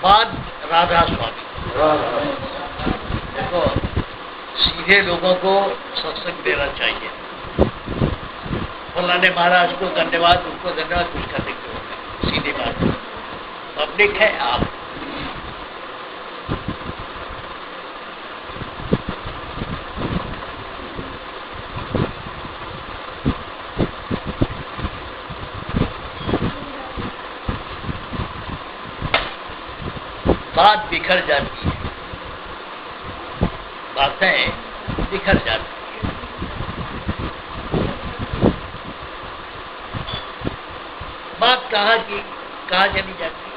बाद राधा स्वामी। देखो, सीधे लोगों को सत्संग देना चाहिए। फलाने महाराज को धन्यवाद, उनको धन्यवाद, कुछ करने की होगा। सीधी बात, पब्लिक है आप। बात बिखर जाती है, बातें बिखर जाती है। बात कहाँ की कहाँ चली जाती है।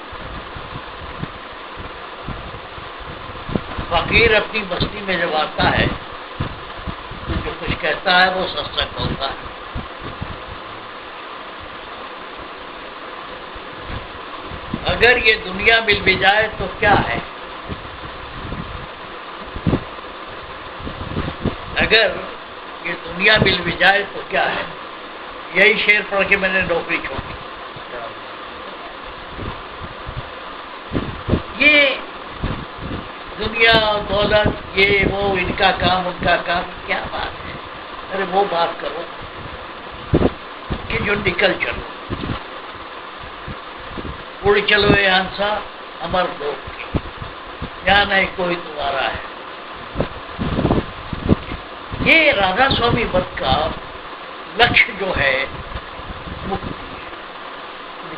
फकीर अपनी बस्ती में जब आता है तो जो कुछ कहता है वो सत्संग होता है। अगर ये दुनिया मिल भी जाए तो क्या है? अगर ये दुनिया मिल भी जाए तो क्या है? यही शेर पढ़ के मैंने नौकरी छोड़ी। ये दुनिया दौलत, ये वो, इनका काम उनका काम, क्या बात है? अरे वो बात करो कि जो निकल चलो। उड़ चलो ये हंसा अमर लोक की, यहाँ नहीं कोई तुम्हारा है। ये राधा स्वामी व्रत का लक्ष्य जो है मुक्ति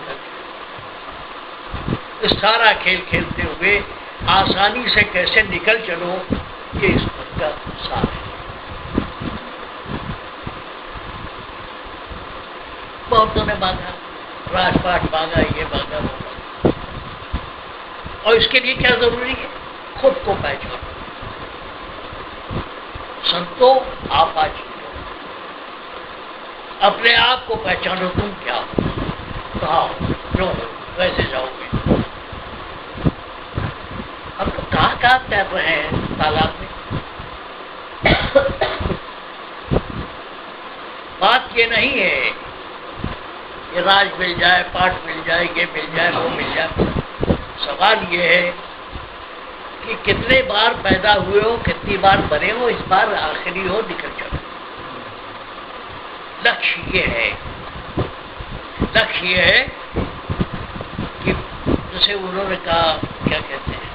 है। इस सारा खेल खेलते हुए आसानी से कैसे निकल चलो, ये इस व्रत का सार है। बहुतों ने मांगा, राजपाट मांगा, ये मांगा, वो मांगा, और इसके लिए क्या जरूरी है? खुद को पहचानो। संतो आप आज अपने आप को पहचानो। तुम क्या हो, कहाँ हो, क्यों हो, कैसे जाओगे? हम लोग कहाँ तैर रहे हैं तालाब में। बात ये नहीं है ये राज मिल जाए, पाठ मिल जाए, ये मिल जाए, वो मिल जाए। सवाल ये है कि कितने बार पैदा हुए हो, कितनी बार बने हो, इस बार आखिरी हो, निकल चलो। लक्ष्य ये है, लक्ष्य ये है कि जैसे उन्होंने कहा, क्या कहते हैं,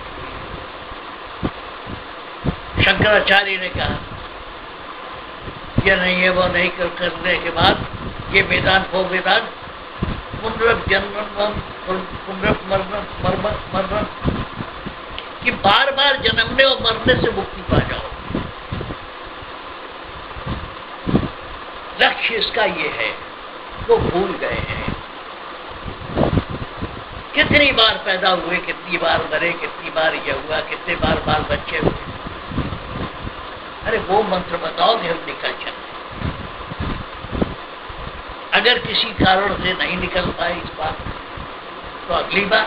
शंकराचार्य ने कहा ये नहीं है वो नहीं करने के बाद ये वेदांत हो वेदांत पुनर्जन्म पुनर्मरण कि बार बार जन्मने और मरने से मुक्ति पा जाओ। लक्ष्य इसका ये है, वो भूल गए हैं। कितनी बार पैदा हुए, कितनी बार मरे, कितनी बार ये हुआ, कितने बार बाल बच्चे हुए। अरे वो मंत्र बताओ कि हम निकल चले। अगर किसी कारण से नहीं निकल पाए इस बार, तो अगली बार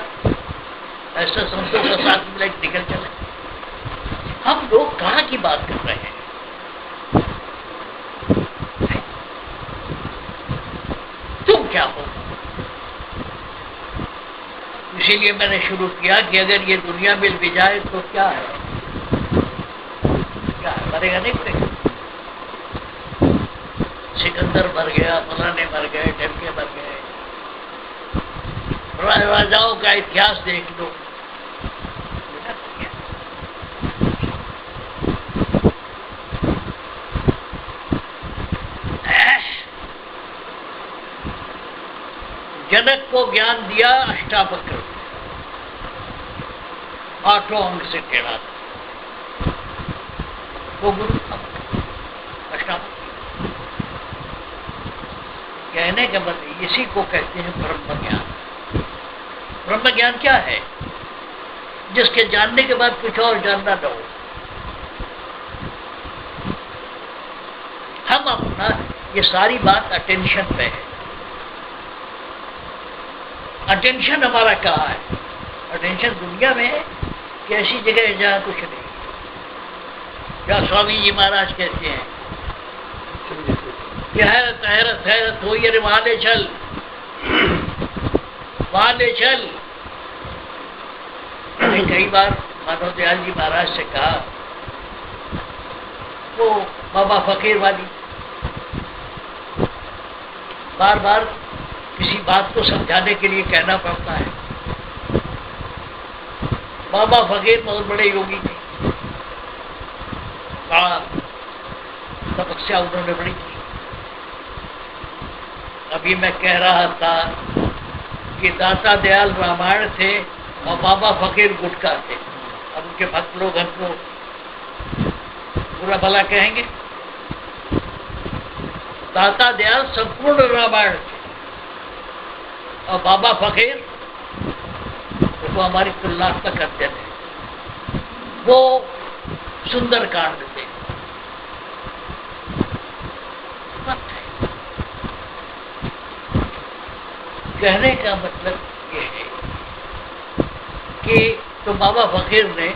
ऐसे संतों का साथ मिला निकल चले। हम लोग कहाँ की बात कर रहे हैं? तुम क्या हो? इसीलिए मैंने शुरू किया कि अगर ये दुनिया मिल भी जाए तो क्या है? क्या है? मरेगा नहीं पड़ेगा। सिकंदर मर गया, फलाने मर गए, ढमके मर गए। राजाओं का इतिहास देख लो। जनक को ज्ञान दिया अष्टावक्र, 8 अंग से टेढ़ा था वो गुरु था अष्टावक्र। कहने का मतलब इसी को कहते हैं ब्रह्म ज्ञान। ब्रह्म ज्ञान क्या है? जिसके जानने के बाद कुछ और जानना न हो। हम अपना ये सारी बात अटेंशन पे है। अटेंशन हमारा कहाँ है? अटेंशन दुनिया में है कि ऐसी जगह है जहाँ कुछ नहीं। क्या स्वामी जी महाराज कहते हैं कि हैरत हैरत हैरत हो, ये वहां ले चल, वहां ले चल। मैंने कई बार माधव दयाल जी महाराज से कहा, वो बाबा फकीर वाली बार बार किसी बात को समझाने के लिए कहना पड़ता है। बाबा फकीर बहुत बड़े योगी थे, बड़ा तपस्या उन्होंने बड़ी की। अभी मैं कह रहा था कि दाता दयाल रामायण थे और बाबा फकीर गुटका थे। अब उनके भक्त लोग हमको बुरा भला कहेंगे। दाता दयाल संपूर्ण रामायण थे और बाबा फकीर वो हमारी तुलनात्मक अध्ययन है, वो सुंदर कांड थे। कहने का मतलब ये है कि तो बाबा फकीर ने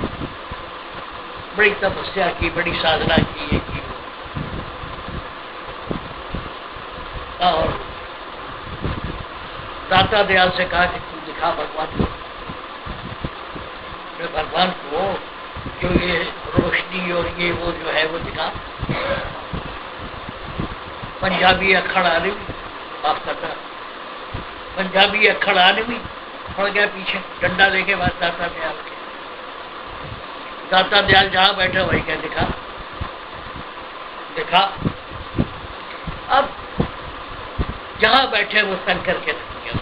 बड़ी तपस्या की, बड़ी साधना की, ये की, और दाता दयाल से कहा कि तू दिखा भगवान को। भगवान को जो ये रोशनी और ये वो जो है वो दिखा। पंजाबी अखड़ आने में माफ करना, पंजाबी अखड़ आने में पड़ गया पीछे डंडा लेके बाद दाता दयाल के। दाता दयाल जहां बैठे वही क्या दिखा दिखा। अब जहां बैठे वो तंग करके रख दिया।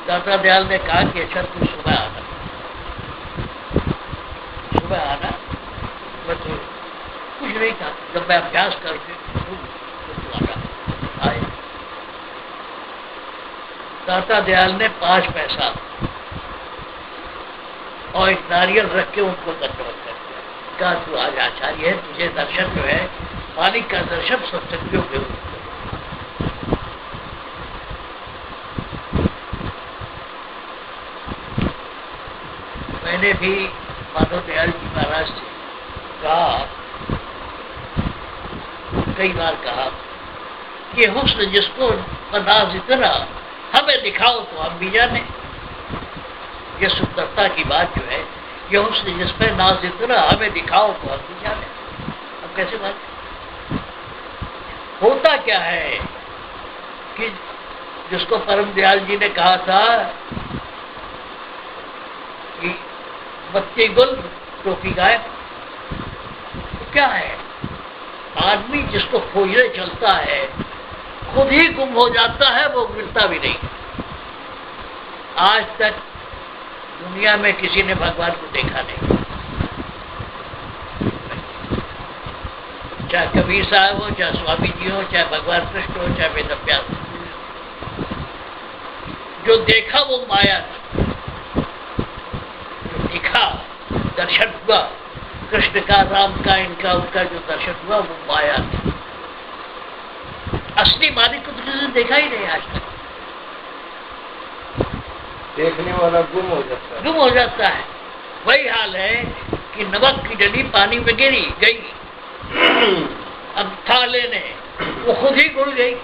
दाता दयाल ने कहा कि अच्छा तू सुबह आना, सुबह आना। मैं तो कुछ नहीं था, जब मैं अभ्यास करके तू आना। आए दाता दयाल ने 5 पैसा और एक नारियल रख के उनको दंडवत कर दिया। कहा तू आज आचार्य है, तुझे दर्शन जो है मालिक का दर्शन सत्संगियों के। मैंने भी माधव दयाल जी महाराज से कहा, कई बार कहा कि हुस्न जिसको नाज इतना हमें दिखाओ तो हम भी जाने। ये सुंदरता की बात जो है, ये हुस्न जिसपे नाज इतना हमें दिखाओ तो हम भी जाने। अब कैसे बात होता क्या है कि जिसको परम दयाल जी ने कहा था कि बत्ती गुल टोपी गायब, तो क्या है, आदमी जिसको खोजने चलता है खुद ही गुम हो जाता है, वो मिलता भी नहीं। आज तक दुनिया में किसी ने भगवान को देखा नहीं, चाहे कबीर साहब हो, चाहे स्वामी जी हो, चाहे भगवान कृष्ण हो, चाहे वेदव्यास। जो देखा वो माया थी, जो दिखा दर्शन हुआ कृष्ण का, राम का, इनका उनका जो दर्शन हुआ वो माया थी। असली मालिक को तो किसी ने देखा ही नहीं आज तक। देखने वाला गुम हो जाता है, गुम हो जाता है। वही हाल है कि नमक की डली पानी में गिरी गई, अब था लेने, वो खुद ही गुड़ गई।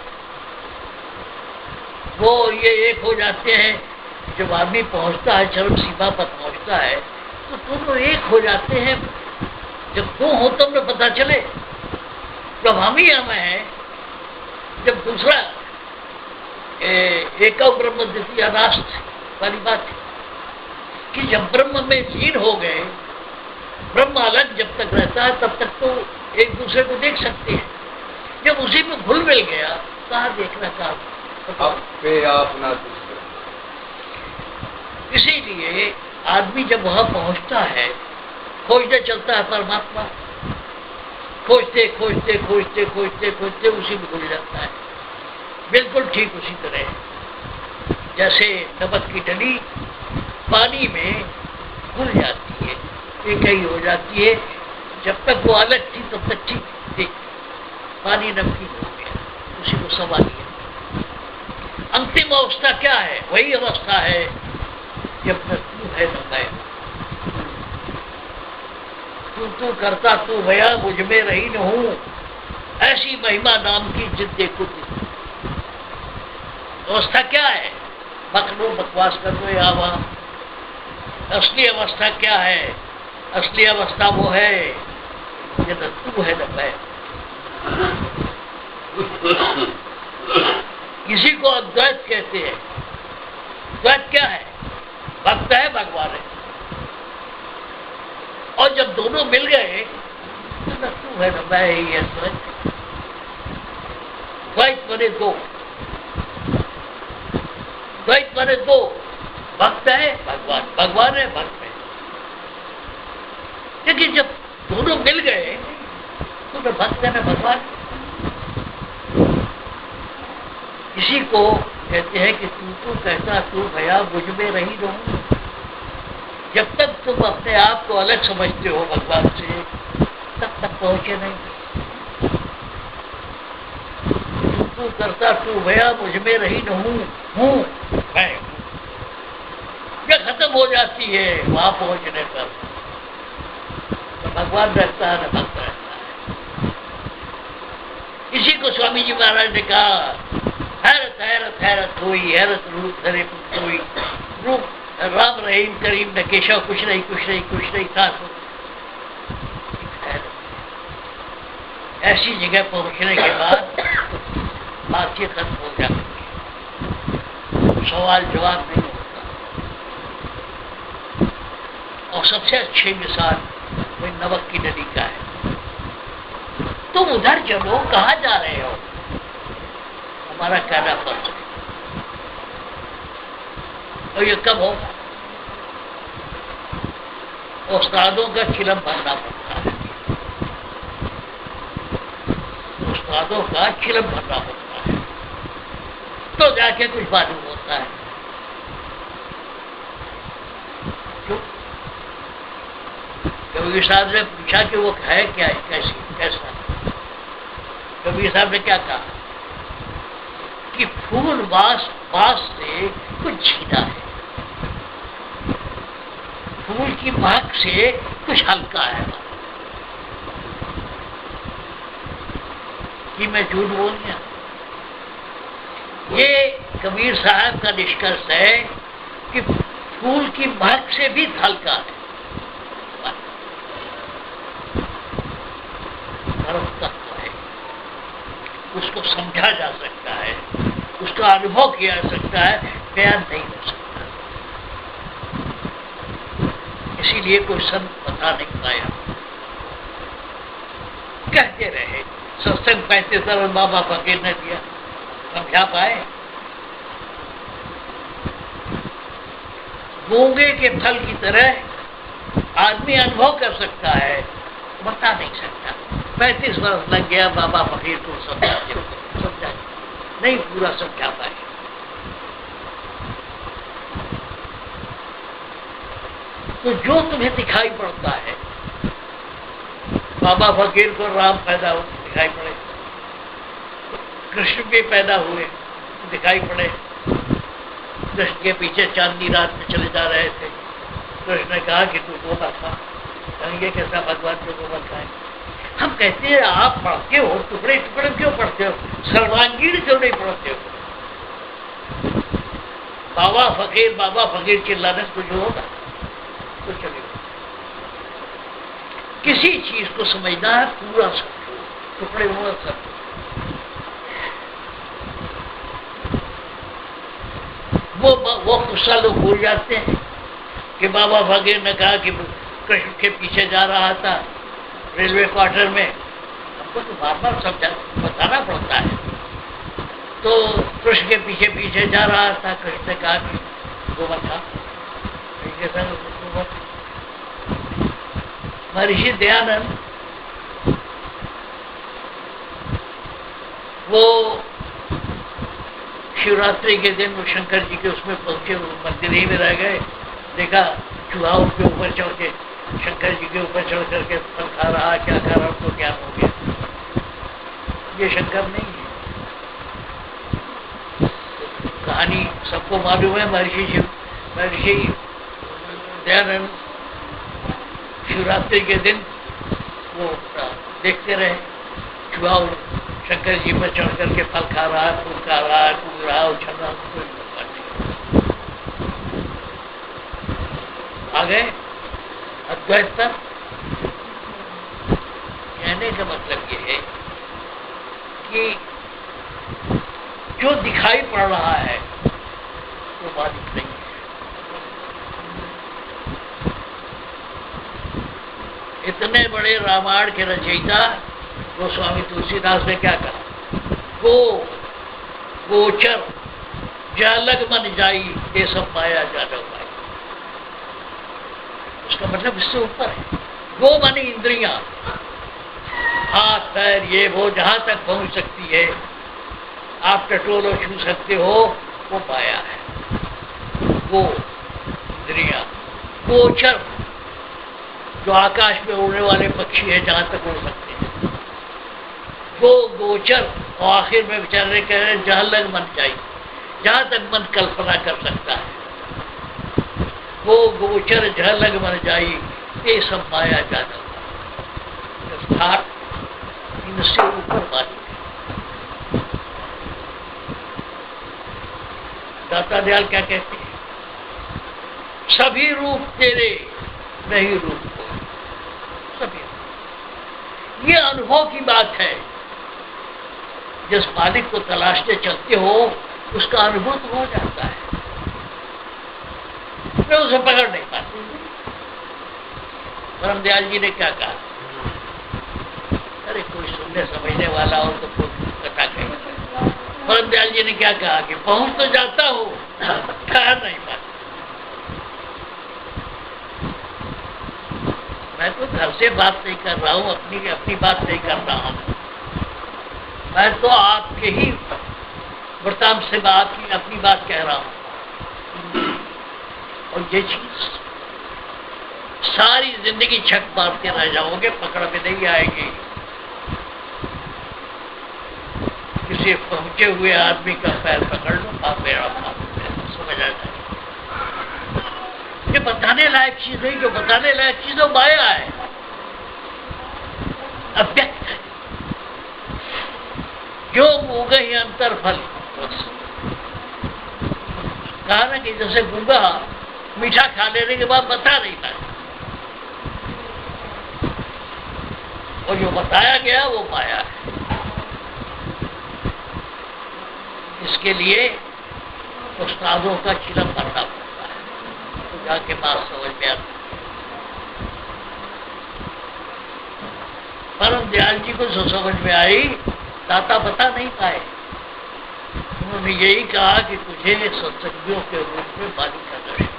वो ये एक हो जाते हैं, जब आदमी पहुंचता है, चरम सीमा पर पहुंचता है, तो दोनों एक हो जाते हैं। जब दो हो तब न पता चले, जब हम ही हमें हैं, जब दूसरा एक ब्रह्म द्वितीय नास्त वाली बात है कि जब ब्रह्म में लीन हो गए, ब्रह्म अलग जब तक रहता है तब तक तो एक दूसरे को देख सकते हैं। जब उसी में घुल मिल गया, कहा देखना कहा आप ना दूसरे। इसीलिए आदमी जब वहां पहुंचता है, खोजते चलता है परमात्मा, खोजते खोजते खोजते खोजते खोजते उसी में घुल जाता है। बिल्कुल ठीक उसी तरह जैसे नमक की डली पानी में घुल जाती है, एक ही हो जाती है। जब तक वो अलग थी तब तक ठीक थी, पानी नमकीन हो गया, उसी को समा लिया। अंतिम अवस्था क्या है? वही अवस्था है जब तक तू है न मैं, तू करता तू भया मुझ में रही न हूं, ऐसी महिमा नाम की जिद देखो। अवस्था क्या है? बकलो बकवास कर दो या वहां, असली अवस्था क्या है? असली अवस्था वो है ये न तू है न मैं। किसी को अद्वैत कहते हैं। द्वैत क्या है? भक्त है, भगवान है। और जब दोनों मिल गए तो न तू है न मैं है, ये द्वैत। द्वैत बने दो, द्वैत बने दो, भक्त है भगवान, भगवान है भक्त है। लेकिन जब दोनों मिल गए तो न भक्त है न भगवान। किसी को कहते हैं कि तू तो कहता तू भया मुझ में रही रहूं। जब तक तुम अपने आप को अलग समझते हो भगवान से तब तक पहुंचे नहीं। तू करता तू भया मुझ में रही रहूं, हूं मैं हूं। जब खत्म हो जाती है वहां पहुंचने पर तो भगवान रहता है न भक्त रहता है। इसी को स्वामी जी महाराज ने कहा, हैरत हैरत हैरत हुई, हैरत रूप धरे हुई, रूप राम रहीम करीम न केशव, कुछ नहीं कुछ नहीं कुछ नहीं था। ऐसी जगह पहुंचने के बाद बातचीत खत्म हो जाती है, सवाल जवाब नहीं होता। और सबसे अच्छी मिसाल वही नमक की नदी का है। तुम उधर चलो, कहाँ जा रहे हो? हमारा कहना फर्ज है। और ये कब होगा? उस्तादों का चिलम भरना पड़ता है, उस्तादों का चिलम भरना पड़ता है तो जाके कुछ मालूम होता है। क्यों? कबीर साहब ने पूछा कि वो है क्या है, कैसी कैसा? कबीर साहब ने क्या कहा कि फूल बास से कुछ छीना है, फूल की महक से कुछ हल्का है। कि मैं झूठ बोल गया? ये कबीर साहब का निष्कर्ष है कि फूल की महक से भी हल्का है। परम तत्व है, उसको समझा जा सकता है, उसका अनुभव किया जा सकता है, बयान नहीं हो सकता। इसीलिए कोई संत बता नहीं पाया, कहते रहे। सत्संग 35 साल बाबा फकीर ने दिया, समझा पाए? गूंगे के फल की तरह आदमी अनुभव कर सकता है, बता नहीं सकता। 35 वर्ष लग गया बाबा फकीर को समझा नहीं, पूरा समझा पाए। तो जो तुम्हें दिखाई पड़ता है, बाबा फकीर को राम पैदा हो दिखाई पड़े, कृष्ण भी पैदा हुए दिखाई पड़े, कृष्ण के पीछे चांदनी रात में चले जा रहे थे। कृष्ण ने कहा कि तू गोबर खा, कहेंगे कैसा भगवान को गोबर खाए? हम कहते हैं आप पढ़ते हो, टुकड़े टुकड़े क्यों पढ़ते हो, सर्वांगीण क्यों नहीं पढ़ते हो? बाबा फकीर चिल्लाने से कुछ होगा? तो चलेगा। किसी चीज को समझना है पूरा समझो, टुकड़े हुए सब। वो गुस्सा लोग भूल जाते हैं कि बाबा फकीर ने कहा कि कृष्ण के पीछे जा रहा था रेलवे क्वार्टर में। हमको तो बार बार बताना पड़ता है। तो कृष्ण के पीछे पीछे जा रहा था, कृष्ण ने कहा कि गोबर खा। महर्षि दयानंद वो शिवरात्रि के दिन वो शंकर जी के उसमें पहुंचे, वो मंदिर ही में रह गए। देखा चूहा के ऊपर चढ़ के, शंकर जी के ऊपर चढ़ करके फल खा रहा, क्या खा रहा, उसको ज्ञान हो गया ये शंकर नहीं है। कहानी सबको मालूम है। महर्षि दयानंद शिवरात्रि के दिन वो देखते रहे, चूहा शंकर जी पर चढ़ करके फल खा रहा है, फूल खा रहा है, कूद रहा है, उछल रहा है। गए अद्वैत पर। कहने का मतलब ये है कि जो दिखाई पड़ रहा है वो मालिक नहीं है। इतने बड़े रामायण के रचयिता गोस्वामी तुलसीदास ने क्या कहा? गोचर जालग मन जाई ये सब माया जालग पाई। उसका मतलब इससे ऊपर है। गो मानी इंद्रियां, हाथ पैर ये वो जहां तक पहुंच सकती है, आप टटोलो छू सकते हो, वो माया है। गो इंद्रियां, गोचर जो आकाश में उड़ने वाले पक्षी है जहां तक उड़ सकते हैं, वो गोचर। और आखिर में बेचारे कह रहे हैं जहां लग मन जाई, जहां तक मन कल्पना कर सकता है, वो गोचर जहां लग मन जाई ये सब माया जाना। इनसे ऊपर वाली दाता दयाल क्या कहते हैं? सभी रूप तेरे नहीं रूप को, सभी। ये अनुभव की बात है। जिस मालिक को तलाशते चलते हो उसका अनुभव तो हो जाता है, मैं उसे पकड़ नहीं पाती। परम दयाल जी ने क्या कहा? अरे कोई सुनने समझने वाला हो तो कोई कथा कहे। परम दयाल जी ने क्या कहा कि पहुंच तो जाता हूं, ठहर नहीं पाता। मैं तो घर से बात नहीं कर रहा हूं, अपनी बात नहीं कर रहा हूं। मैं तो आपके ही वृतांत से अपनी बात कह रहा हूं। और ये चीज सारी जिंदगी छक मारते रह जाओगे, पकड़ में नहीं आएगी। किसी पहुंचे हुए आदमी का पैर पकड़ लो, आप मेरा समझ आ जाए। ये बताने लायक चीज नहीं, जो बताने लायक चीज वो माया है, अव्यक्त है। जो मूंगा ही अंतर फल। कहा ना कि जैसे गूंगा मीठा खा लेने के बाद बता नहीं पाया, और जो बताया गया वो माया है। इसके लिए उस्तादों का चिलम करना पड़ता है, तो जाके बात समझ में आती। परम दयाल जी को जो समझ में आई, दाता बता नहीं पाए। उन्होंने यही कहा कि तुझे सत्संगियों के रूप में मालिक का दर्शन।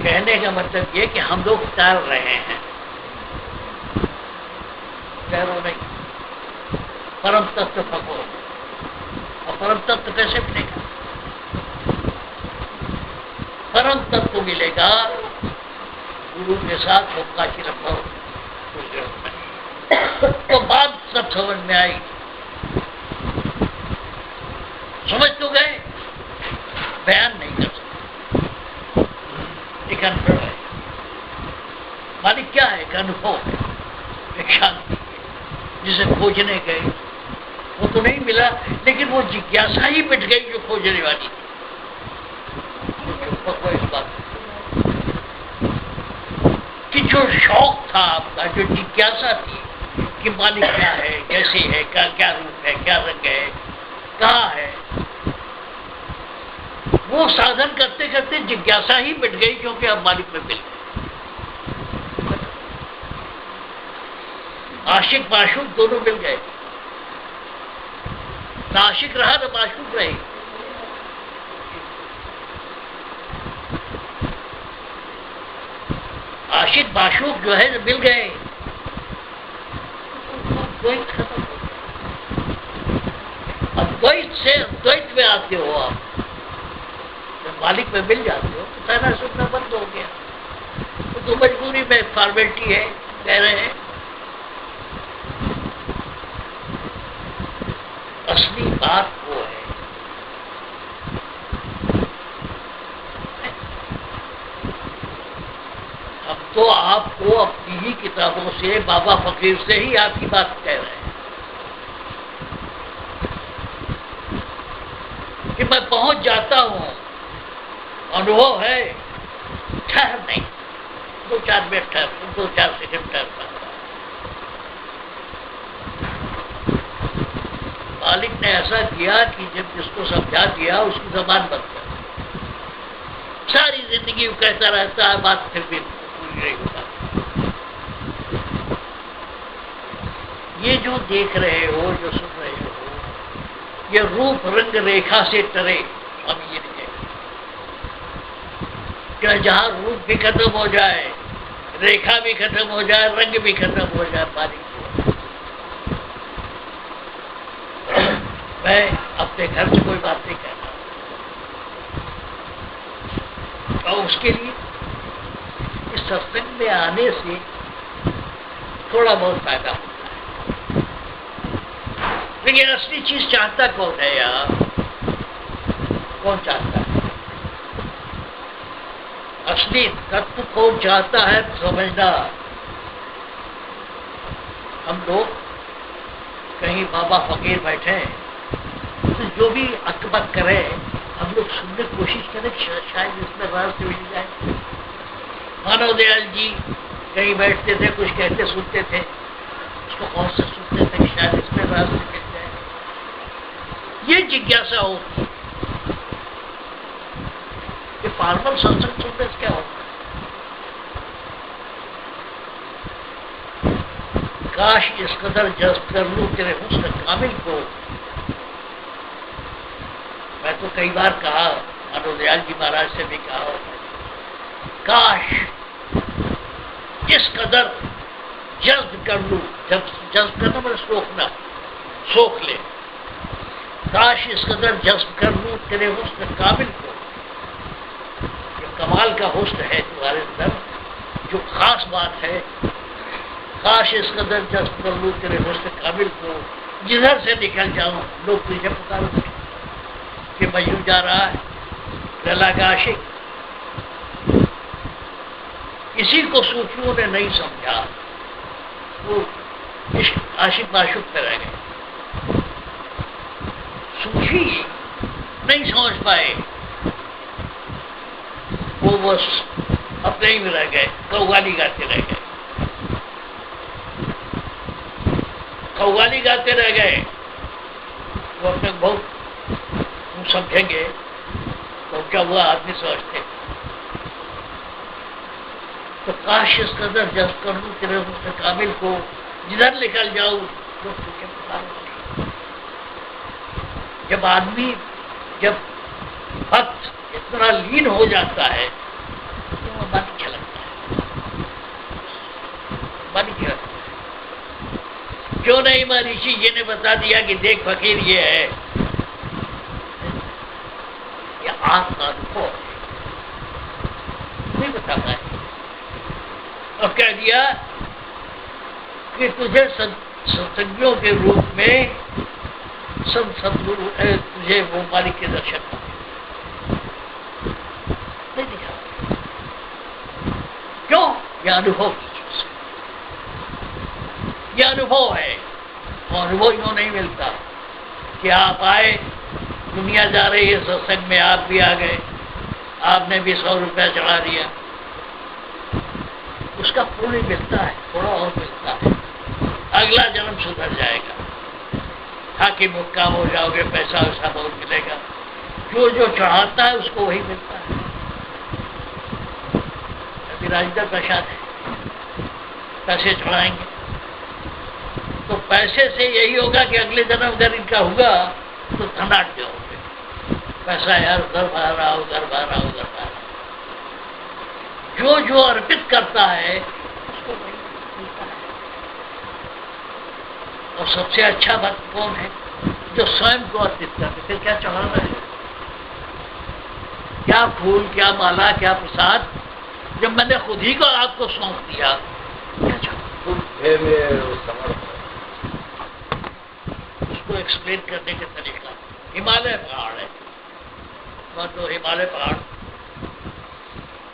कहने का मतलब ये कि हम लोग तैर रहे हैं, तैरो नहीं, परम तत्व पको। और परम तत्व कैसे मिलेगा? परम तत्व मिलेगा गुरु के साथ होका की रखो। तो बात सब समझ में आई, समझ तो गए, बयान नहीं कर सकते। एक अनुभव है। मालिक क्या है? एक अनुभव है, एक शांति है, जिसे खोजने गए वो तो नहीं मिला, लेकिन वो जिज्ञासा ही मिट गई जो खोजने वाली थी। इस बात कि जो शौक था आपका, जो जिज्ञासा थी कि मालिक क्या है, कैसे है, क्या रूप है, क्या रंग है, कहाँ है, वो साधन करते करते जिज्ञासा ही मिट गई, क्योंकि अब मालिक में मिल गए। आशिक माशूक दोनों मिल गए, ना आशिक रहा ना माशूक रही। आशिक माशूक जो है मिल गए, द्वैत खत्म हो गया। अद्वैत से अद्वैत में आते हो आप, जब मालिक में मिल जाते हो तो कहना सुनना बंद हो गया। तो मजबूरी में फॉर्मेलिटी है, कह रहे हैं। असली बात वो है, अब तो आपको अपनी ही किताबों से, बाबा फकीर से ही आपकी बात कह रहे हैं। कि मैं पहुंच जाता हूं, अनुभव है, ठहर नहीं, 2-4 मिनट ठहर, 2-4 सेकंड ठहरता। मालिक ने ऐसा किया कि जब जिसको समझा दिया उसकी जबान बंद कर, सारी जिंदगी वो कहता रहता है, बात फिर भी पूरी नहीं होता। ये जो देख रहे हो, जो सुन रहे हो, ये रूप रंग रेखा से टरे, स्वामी जी ने क्या, जहां रूप भी खत्म हो जाए, रेखा भी खत्म हो जाए, रंग भी खत्म हो जाए, मालिक मैं अपने घर से कोई बात नहीं कहता, और उसके लिए इस सत्संग में आने से थोड़ा बहुत फायदा होता है। लेकिन असली चीज चाहता कौन है यार? कौन चाहता है? असली तत्व कौन चाहता है समझना। हम लोग कहीं बाबा फकीर बैठे हैं, तो जो भी अकबक करे हम लोग सुनने की कोशिश करें, शायद इसमें रास मिल जाए। मानव दयाल जी कहीं बैठते थे, कुछ कहते सुनते थे, उसको कौन से सुनते थे कि शायद इसमें रास मिल जाए। ये जिज्ञासा होती है कि फॉर्मल सत्संग सुनने से क्या होता है। काश इस कदर जज्ब कर लूं तेरे हुस्न कामिल को। मैं तो कई बार कहा, अनुदयाल जी महाराज से भी कहा, काश इस कदर जज्ब कर लूं, जब जज्ब करना मतलब सोखना, सोख ले, काश इस कदर जज्ब कर लूं तेरे हुस्न कामिल को। ये कमाल का हुस्न है तुम्हारे अंदर, जो खास बात है। काश इस कदर जज्ब कर लूं तेरे हुस्न कामिल को, जिधर से निकल जाऊं लोग तुझे पुकारो कि मजनू जा रहा है, लैला का आशिक। इसी को सूफियों ने नहीं समझा, वो आशिक माशूक पे रह गए। सूफी नहीं समझ पाए, वो बस अपने ही में रह गए, कव्वाली गाते रह गए, कव्वाली गाते रह गए। वो अपने बहुत समझेंगे तो क्या हुआ आदमी समझते। तो काश इस कदर जज्ब कर लूं तेरे हुस्न कामिल को, जिधर निकल जाऊं तो तुझे पुकारो। जब आदमी, जब भक्त इतना लीन हो जाता है तो वो मन छलकता है, मन छलकता है। क्यों नहीं महर्षि जी ने बता दिया कि देख फकीर ये है, आत्मा अनुभव नहीं बता पाए, और कह दिया कि तुझे सत्संगियों के रूप में संत सदगुरु तुझे वो मालिक के दर्शन नहीं दिखा। क्यों? यह अनुभव की चीज है, यह अनुभव है, और अनुभव यूं नहीं मिलता कि आप आए, दुनिया जा रही है सत्संग में, आप भी आ गए, आपने भी 100 रुपया चढ़ा दिया, उसका पुण्य मिलता है, थोड़ा और मिलता है, अगला जन्म सुधर जाएगा, हाकिम मुक्काम हो जाओगे, पैसा वैसा बहुत मिलेगा। जो जो चढ़ाता है उसको वही मिलता है। अभी राजेंद्र प्रसाद है, पैसे चढ़ाएंगे तो पैसे से यही होगा कि अगले जन्म अगर इनका हुआ तो धनाढ़ जाओगे, पैसा यार उधर बाहर आओ, उधर बाहर आओ, उधर बाहर। जो जो अर्पित करता है उसको वही मिलता है। और सबसे अच्छा भक्त कौन है? जो स्वयं को अर्पित करते। फिर क्या चढ़ाना है? क्या फूल, क्या माला, क्या प्रसाद, जब मैंने खुद ही को आपको सौंप दिया, क्या चढ़ाना? उसको एक्सप्लेन करने के तरीका, हिमालय पहाड़ है, तो हिमालय पहाड़,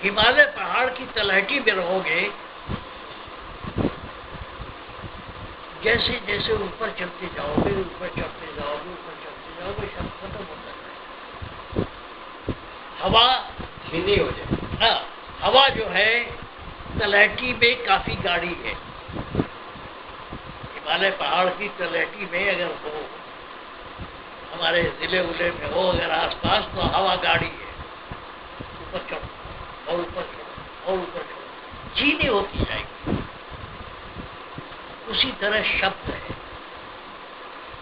हिमालय पहाड़ की तलहटी में रहोगे, जैसे जैसे ऊपर चढ़ते जाओगे, ऊपर चढ़ते जाओगे, ऊपर चढ़ते जाओगे, शब्द खत्म होता है। हवा धीमी हो जाए। हाँ, हवा जो है तलहटी में काफी गाढ़ी है। हिमालय पहाड़ की तलहटी में अगर हो, हमारे जिले उले में हो अगर आसपास, तो हवा गाढ़ी है। ऊपर चढ़ो और ऊपर चढ़ो और ऊपर चढ़ो, चीनी होती जाएगी। उसी तरह शब्द है,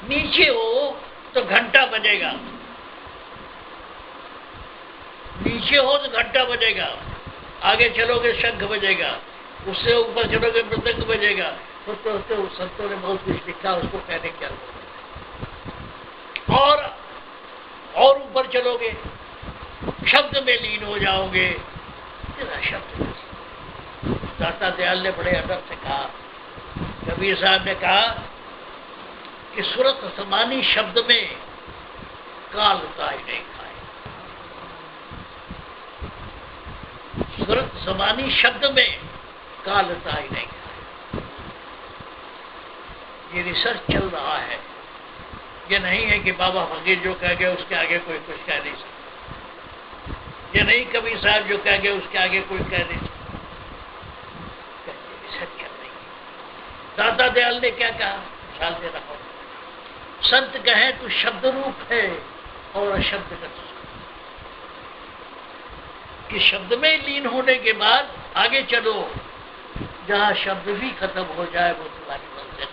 नीचे हो तो घंटा बजेगा, नीचे हो तो घंटा बजेगा, आगे चलोगे शंख बजेगा, उससे ऊपर चलोगे मृदंग बजेगा। तो संतों ने बहुत कुछ लिखा, उसको कहने क्या और ऊपर चलोगे, शब्द में लीन हो जाओगे। शब्द दाता दयाल ने बड़े अदब से कहा, कबीर साहब ने कहा कि सूरत समानी शब्द में काल का ही नहीं खाए। सूरत समानी शब्द में काल का ही नहीं खाए। ये रिसर्च चल रहा है, ये नहीं है कि बाबा फकीर जो कह गया उसके आगे कोई कुछ कह नहीं सकता, ये नहीं कबीर साहब जो कह गए उसके आगे कोई कह नहीं सकता। रिसर्च चल रही है। दाता दयाल ने क्या कहा, मिसाल दे रहा हूं, संत कहे तू शब्द रूप है और अशब्द का कि शब्द में लीन होने के बाद आगे चलो, जहां शब्द भी खत्म हो जाए वो तुम्हारी मंजिल है।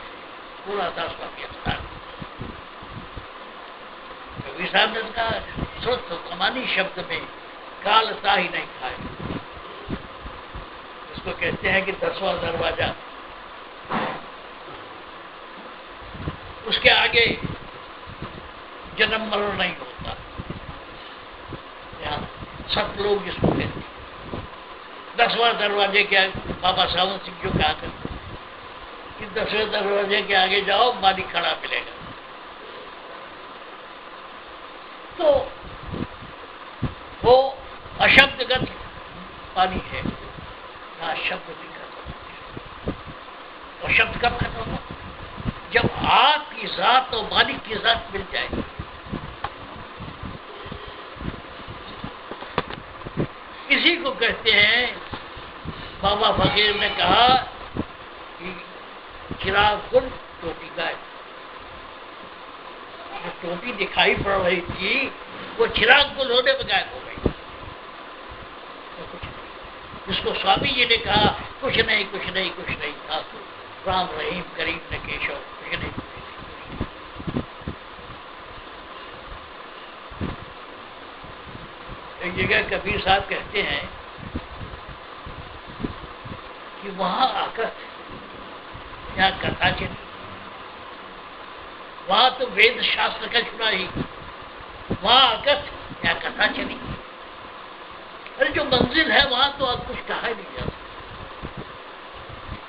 पूरा था स्वामी अवतार। कबीर साहब ने कहा श्रुत समानी शब्द में कालता ही नहीं खाए। इसको कहते हैं कि 10वां दरवाजा, उसके आगे जन्म मरण नहीं होता। सब लोग जिसको कहते हैं 10वां दरवाजे के बाबा सावंत सिंह जो कहा करते कि 10वें दरवाजे के आगे जाओ मालिक खड़ा मिलेगा। तो वो अशब्दगत पानी है, ना शब्द भी खत्म। और शब्द कब खत्म हो, जब आपकी जात और मालिक की जात मिल जाए। इसी को कहते हैं, बाबा फकीर ने कहा कि चिराग गुल टोपी गाय। जो टोपी दिखाई पड़ रही थी वो चिराग गुल होने में गायब हो गई। जिसको स्वामी जी ने कहा कुछ नहीं कुछ नहीं कुछ नहीं था, राम रहीम करीम न केशव, कुछ नहीं। एक जगह कबीर साहब कहते हैं कि वहां आकर यहाँ कथा चली, वहां तो वेद शास्त्र का छुड़ा ही, वहां आकर यहाँ कथा चली। अरे जो मंजिल है वहां तो अब कुछ कहा नहीं जा सकता।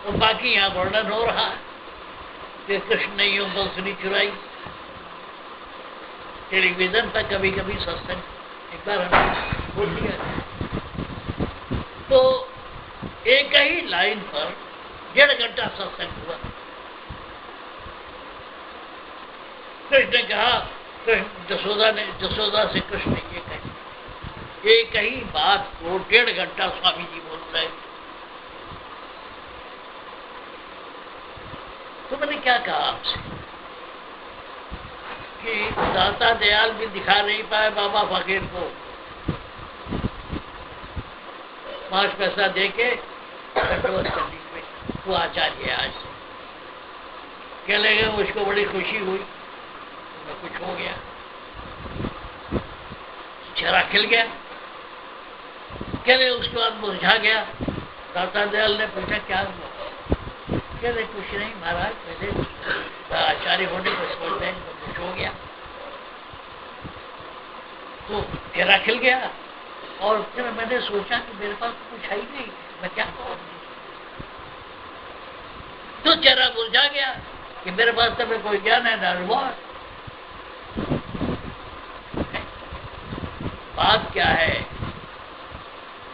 और बाकी यहाँ वर्णन हो रहा है कि कृष्ण ने यूं बंसुरी चुराई। टेलीविजन पर कभी कभी सत्संग एक बार हमने बोल दिया, तो एक ही लाइन पर 1.5 घंटा सत्संग हुआ। कृष्ण ने कहा, जसोदा से कृष्ण ने ये कही, एक ही बात को 1.5 घंटा स्वामी जी बोल रहे। तो मैंने क्या कहा आपसे कि दाता दयाल भी दिखा नहीं पाए बाबा फकीर को, 5 पैसा देके वो आचार्य आज कह लेंगे। उसको बड़ी खुशी हुई, कुछ हो गया, चेहरा खिल गया। कह रहे उसके बाद मुरझा गया। दाता दयाल ने पूछा क्या हुआ, कह रहे कुछ नहीं महाराज, पहले आचार्य होने को सोचते हैं तो कुछ हो गया। तो चेहरा खिल गया और फिर मैंने सोचा कि मेरे पास कुछ है ही नहीं, मैं क्या कहूँ। तो चेहरा मुरझा गया कि मेरे पास तो मैं कोई ज्ञान है ना अनुभव। बात क्या है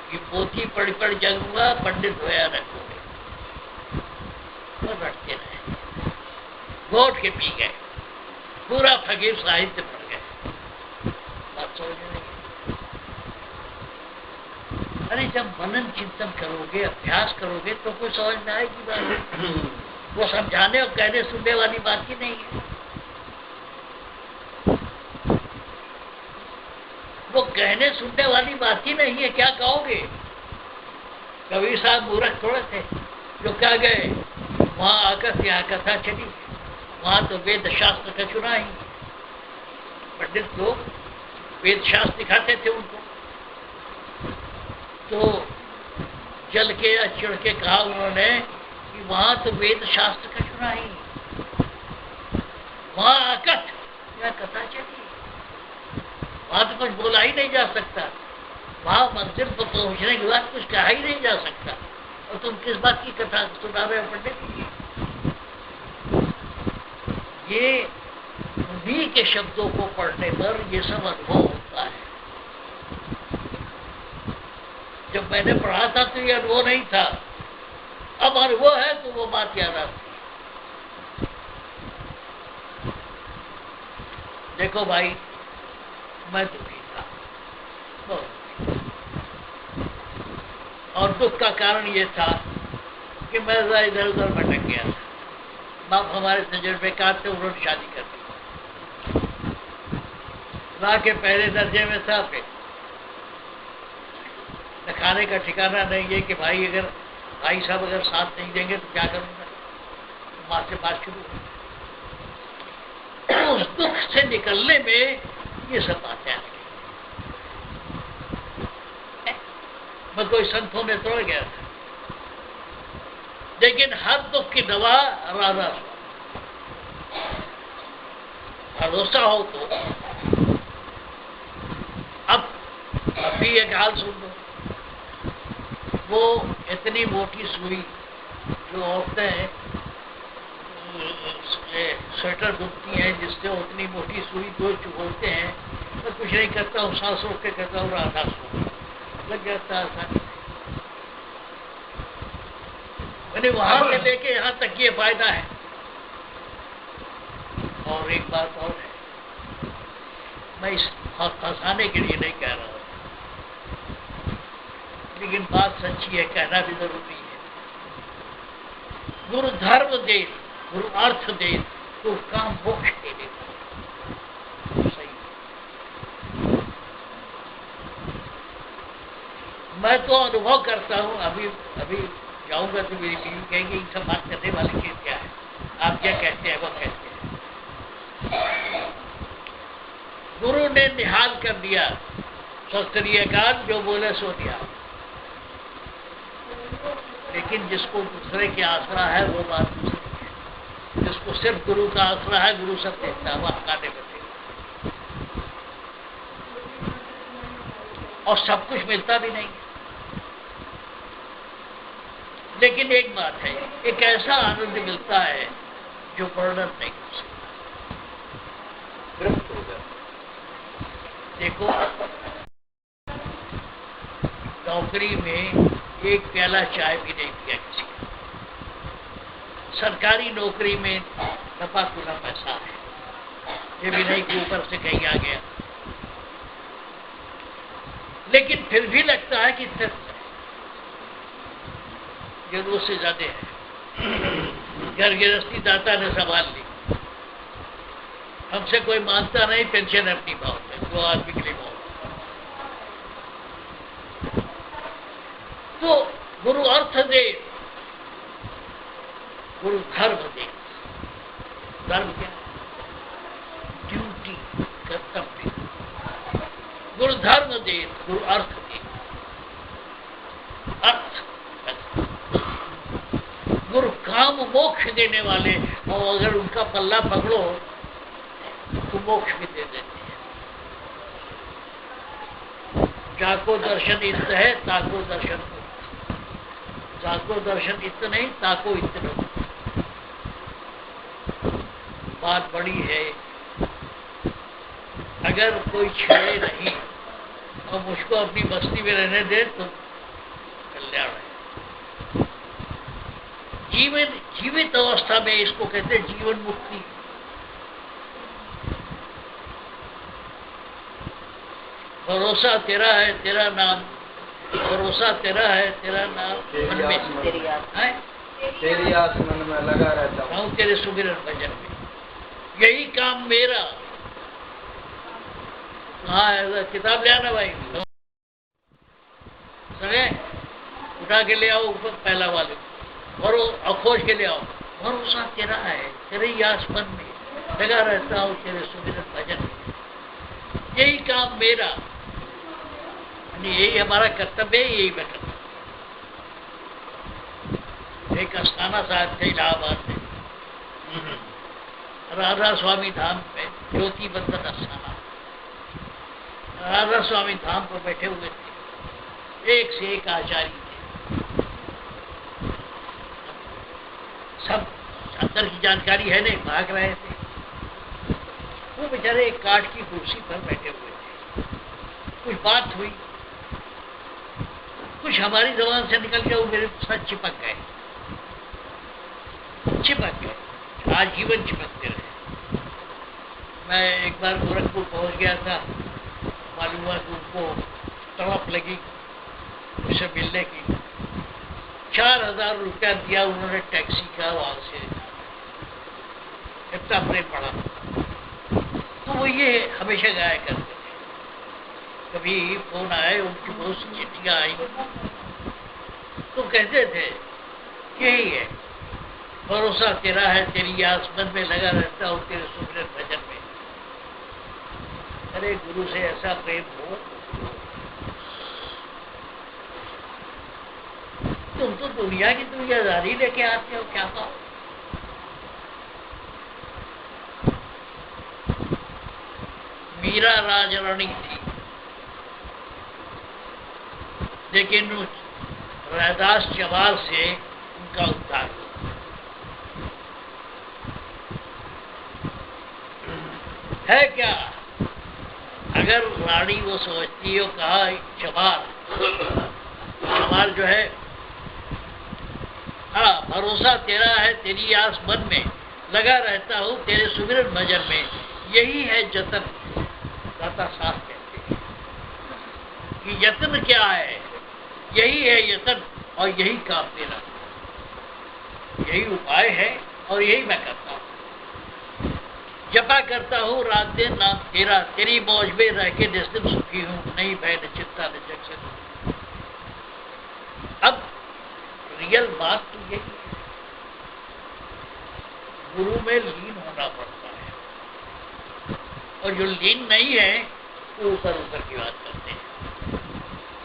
कि पोथी पढ़ पढ़ जगूंगा, पंडित होया रखूंगे, और रटते रहे, घोट के पी गए, पूरा फकीर साहित्य पढ़ गए। बात समझ नहीं। अरे जब मनन चिंतन करोगे, अभ्यास करोगे तो कुछ समझ में आएगी बात। वो समझाने और कहने सुनने वाली बात ही नहीं है। वो कहने सुनने वाली बात ही नहीं है। क्या कहोगे? कबीर साहब मूर्ख थोड़े थे जो क्या गए वहां आकर यहाँ कथा चली, वहां तो वेद शास्त्र का चुना ही। पंडित लोग वेद शास्त्र दिखाते थे उनको, तो जल के चिड़ के कहा उन्होंने कि वहां तो वेद शास्त्र का चुना ही, वहां आकर यह कथा चली, वहां तो कुछ बोला ही नहीं जा सकता। वहां मंदिर पर पहुंचने के बाद कुछ कहा ही नहीं जा सकता, और तुम किस बात की कथा सुना रहे हो पंडित? ये उन्हीं के शब्दों को पढ़ने पर ये सब अनुभव होता है। जब मैंने पढ़ा था तो ये अनुभव नहीं था, अब अनुभव है तो वो बात याद आती। देखो भाई, मैं दुखी था बहुत, और दुख का कारण ये था कि मैं इधर उधर भटक गया था। बाप हमारे तजुर्बेकार थे, उन्होंने शादी कर दी। माँ के पहले दर्जे में था, फिर खाने का ठिकाना नहीं है कि भाई अगर भाई साहब अगर साथ नहीं देंगे तो क्या करूंगा। माँ से बात शुरू उस दुख से निकलने में ये सब बातें आ गई। मैं कोई संत होने तोड़ गया था, लेकिन हर दुख की दवा राधा भरोसा हो तो। अब अभी एक हाल सुन लो, वो इतनी मोटी सुई जो औरतें स्वेटर बुनती हैं, जिससे उतनी मोटी सुई दो चुभोते हैं, मैं कुछ नहीं करता हूँ, सांस रोक के करता हूँ, राधा सो लग जाता है। मैंने वहां से लेके यहाँ तक ये फायदा है। और एक बात और है, मैं इस फंसाने के लिए नहीं कह रहा हूँ, लेकिन बात सच्ची है, कहना भी जरूरी है। गुरु धर्म दे, गुरु अर्थ दे, तो काम मोक्ष दे देगा। सही। मैं तो अनुभव करता हूँ, अभी जाऊंगा तो मेरी बीवी कहेंगे इन सब बात करने वाली चीज क्या है, आप क्या कहते हैं वो कहते हैं। गुरु ने निहाल कर दिया, शास्त्रीयकार जो बोले सो दिया, लेकिन जिसको दूसरे के आसरा है वो बात दूसरी है। जिसको सिर्फ गुरु का आसरा है, गुरु सब देखता है, वह काटे बैठे और सब कुछ मिलता भी नहीं। लेकिन एक बात है, एक ऐसा आनंद मिलता है जो वर्णन नहीं कर सकता। देखो, नौकरी में एक प्याला चाय भी नहीं पिया किसी को। सरकारी नौकरी में नफा खुला पैसा है, ये भी नहीं कि ऊपर से कहीं आ गया, लेकिन फिर भी लगता है कि जरूरत से ज्यादा है। घर गृहस्थी दाता ने संभाल ली, हमसे कोई मानता नहीं, पेंशन अपनी बहुत है, 2 आदमी के लिए बहुत। तो गुरु अर्थ दे, गुरु धर्म दे। धर्म क्या? ड्यूटी, कर्तव्य। गुरु धर्म दे, गुरु अर्थ दे। अर्थ गुरु काम मोक्ष देने वाले, और अगर उनका पल्ला पकड़ो तो मोक्ष भी दे देते हैं। जाको दर्शन इत है, ताको दर्शन हो। जाको दर्शन इत नहीं, ताको इतना। बात बड़ी है, अगर कोई छेड़े नहीं और मुझको अपनी बस्ती में रहने दे तो कल्याण है। जीवित अवस्था में इसको कहते हैं जीवन मुक्ति। भरोसा तेरा है, तेरा नाम भरोसा तेरा है, तेरा नाम मन में है, तेरी आस मन में लगा रहता हूँ, तेरे सुमिरन भजन में, यही काम मेरा। हाँ, किताब ले आना भाई, समझे? उठा के ले आओ ऊपर पहला वाले, और अखोज के ले आओ। भरोसा तेरा है, तेरे ही आस मन में लगा रहता हूँ, तेरे सुमिरन भजन में, यही काम मेरा। यही हमारा कर्तव्य है, यही मैं करता हूँ। एक अस्थाना साहब थे इलाहाबाद में, राधा स्वामी धाम पे, ज्योति बंदन अस्थाना, राधा स्वामी धाम पर बैठे हुए थे, एक से एक आचार्य थे, सब अंदर की जानकारी है नहीं, भाग रहे थे। वो बेचारे एक काठ की कुर्सी पर बैठे हुए थे, कुछ बात हुई, कुछ हमारी जबान से निकल गया, वो मेरे साथ चिपक गए, आजीवन चिपकते रहे। मैं एक बार गोरखपुर पहुंच गया था, मालूम हुआ कि उनको तड़प लगी मुझसे मिलने की। 4000 रुपया दिया उन्होंने टैक्सी का, वहां से इतना प्रेम पड़ा। तो वो ये हमेशा गाया करते थे, कभी फोन आए, उनकी बहुत सी चिट्ठियां आई, तो कहते थे यही है, भरोसा तेरा है, तेरी आस मन में लगा रहता हूँ, तेरे सुमिरन भजन में। अरे गुरु से ऐसा प्रेम हो, तुम तो दुनिया की दुनियादारी लेके आते हो, क्या पाओ? मीरा राजरानी थी, लेकिन रैदास चमार से उनका उद्धार हुआ। है क्या? अगर रानी वो सोचती हो, कहा चमार जो है, हाँ, भरोसा तेरा है, तेरी आस मन में लगा रहता हूँ, तेरे सुमिरन भजन में, यही है जतन। दाता साफ कहते हैं कि यत्न क्या है, यही है यतन, और यही काम तेरा, यही उपाय है, और यही मैं करता हूँ। जपा करता हूँ रात दिन नाम तेरा, तेरी मौज में रह के जिस दिन सुखी हूँ, नहीं भय न चिंता न जग सकती। अब रियल बात तो यही है, गुरु में लीन होना पड़ता है, और जो लीन नहीं है वो ऊपर ऊपर की बात करते हैं।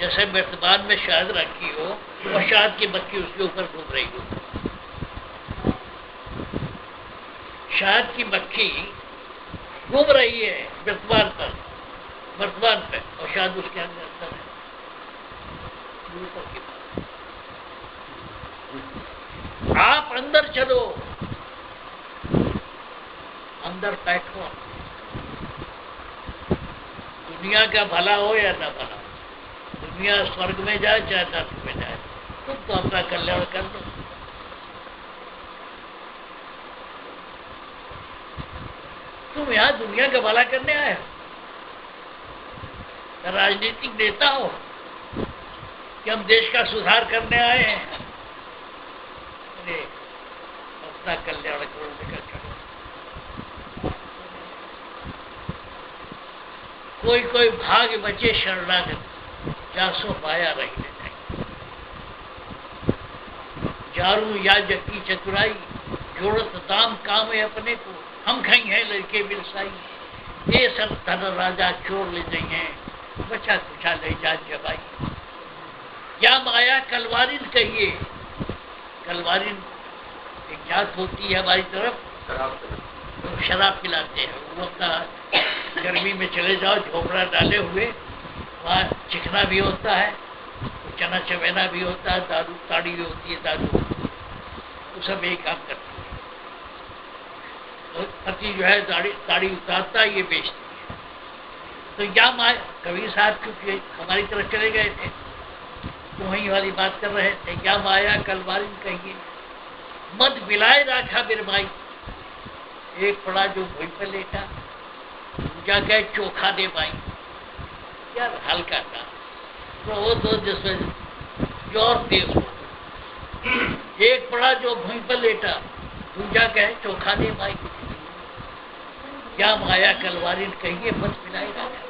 जैसे वर्तमान में शहद रखी हो और शहद की मक्खी उसके ऊपर घूम रही हो, शहद की मक्खी घूम रही है वर्तमान पे, और शहद उसके अंदर है। आप अंदर चलो, अंदर बैठो, दुनिया का भला हो या न भला, दुनिया स्वर्ग में जाए चाहे नर्क में जाए, तुम तो अपना कल्याण कर लो। तुम यहाँ दुनिया का भला करने आए हो, राजनीतिक नेता हो कि हम देश का सुधार करने आए हैं? अरे अपना कल्याण करो, निकल करो। कोई कोई भाग बचे शरणागत, जासो पाया रही नहीं, जारू या जकी चतुराई, जोड़त दाम काम है अपने को, हम खाई हैं लड़के बिरसाई, ये सब धन राजा चोर ले जाइए, बचा कुछा ले जा जबाई। या माया कलवारिन कहिए, कलवारिन एक जात होती है हमारी तरफ, तो शराब पिलाते हैं। वो अपना गर्मी में चले जाओ, झोपड़ा डाले हुए, वहाँ चिकना भी होता है, चना चवेना भी होता है, दारू ताड़ी भी होती है, दारू, तो सब यही काम करते हैं। तो पति जो है ताड़ी उतारता है, ये बेचती है। तो या माया, कबीर साहब क्योंकि हमारी तरफ चले गए थे, तो वही वाली बात कर रहे थे, क्या माया कलवारिन कहिए, मत बिलाए राखा बिरमाई, एक पड़ा जो भूई पर लेटा, दूजा गए चोखा दे पाई। यार हल्का था, क्रोध हो जिसमें जोर तेज हो। एक पड़ा जो भूमि पर लेटा, दूजा कहे चोखा दे माई की, क्या माया कलवारी कहिए बस मिलाई राजा।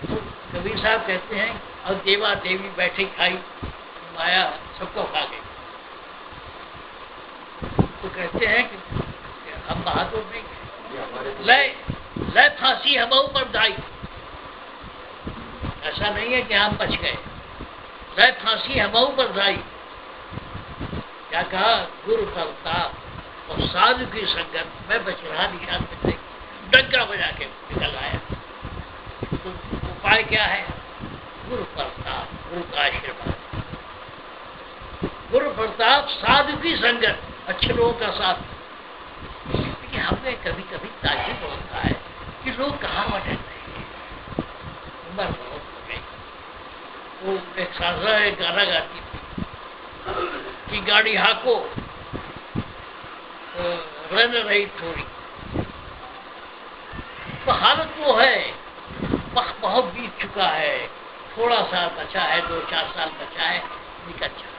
तो कबीर साहब कहते हैं और देवा देवी बैठे खाई, माया सबको खा गई। तो कहते हैं कि हम बहादुर नहीं, लय लय फांसी हमऊ पर दाई। ऐसा नहीं है कि हम बच गए, लय फांसी हमऊ पर दाई। क्या कहा? गुरु प्रताप और साधु की संगत में बच रहा निशान पे डंका बजा के निकल आया। तो उपाय क्या है? गुरु प्रताप, गुरु का आशीर्वाद, गुरु प्रताप, साधु की संगत, अच्छे लोगों का साथ। लेकिन हमें कभी कभी ताज्जुब होता है कि लोग कहाँ भटक रहे हैं, उम्र बहुत हो गई। वो एक साजा एक गाना गाती थी कि गाड़ी हाको रन रही थोड़ी। तो हालत वो है, वक्त बहुत बीत चुका है, थोड़ा सा बचा है, 2-4 साल बचा है, निकल चला।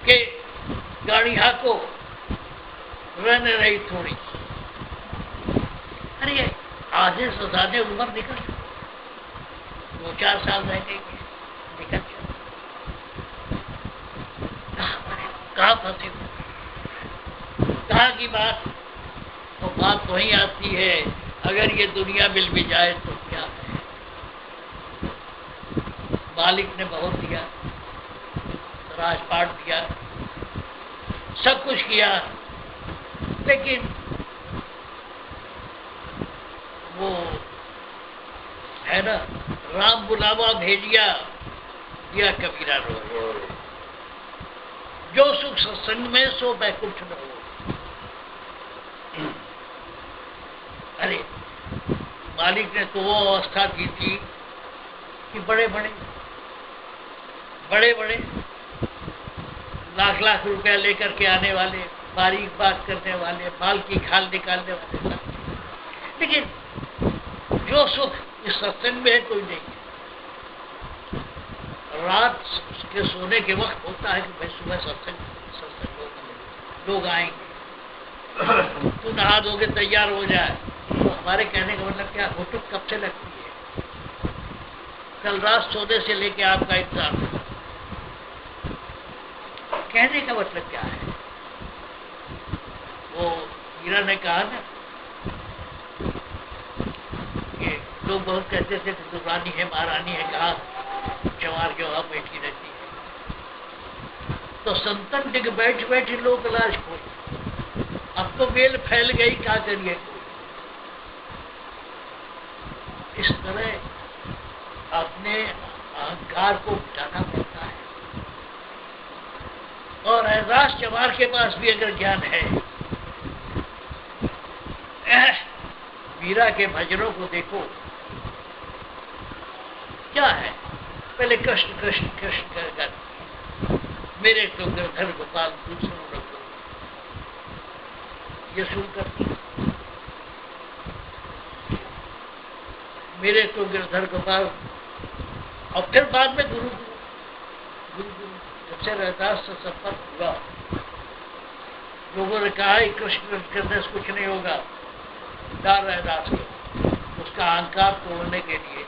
के गाड़ी हाको रन रही थोड़ी। अरे आधे से ज्यादा उम्र निकल, 2-4 साल रह गई, निकल चला। कहाँ फंसे, कहाँ की बात? तो बात वही आती है, अगर ये दुनिया मिल भी जाए तो क्या है? मालिक ने बहुत दिया, राजपाट दिया, सब कुछ किया, लेकिन वो है ना, राम बुलावा भेजिया, दिया कबीरा रो। जो सुख सत्संग में सो बैकुंठ में हो। अरे मालिक ने तो वो अवस्था दी थी कि बड़े बड़े लाख रुपया लेकर के आने वाले, बारीक बात करने वाले, बाल की खाल निकालने वाले, लेकिन जो सुख इस सत्संग में है कोई नहीं। रात के सोने के वक्त होता है कि भाई सुबह सत्संग लोग आएंगे, तू नहा धोके तैयार हो जाए। तो हमारे कहने का मतलब क्या, हुटुक कब से लगती है? कल रात सोने से लेके आपका इंतजार। कहने का मतलब क्या है? वो मीरा ने कहा ना कि लोग बहुत कहते थे कि तू रानी है, महारानी है, कहा चमार के वहां बैठी रहती है। तो संतन डिग बैठ लोग लाश को, अब तो बेल फैल गई, क्या करिए? इस तरह अपने अहंकार को मिटाना पड़ता है। और एहसास चमार के पास भी अगर ज्ञान है, मीरा के भजनों को देखो, क्या है? पहले कृष्ण कृष्ण कृष्ण कर मेरे तो गिरधर गोपाल दूसरों रखो, ये सुन करती मेरे तो गिरधर गोपाल। और फिर बाद में गुरु जब से रैदास से संपर्क हुआ, लोगों ने कहा कृष्ण करने से कुछ नहीं होगा, डाल रैदास को, उसका अहंकार तोड़ने के लिए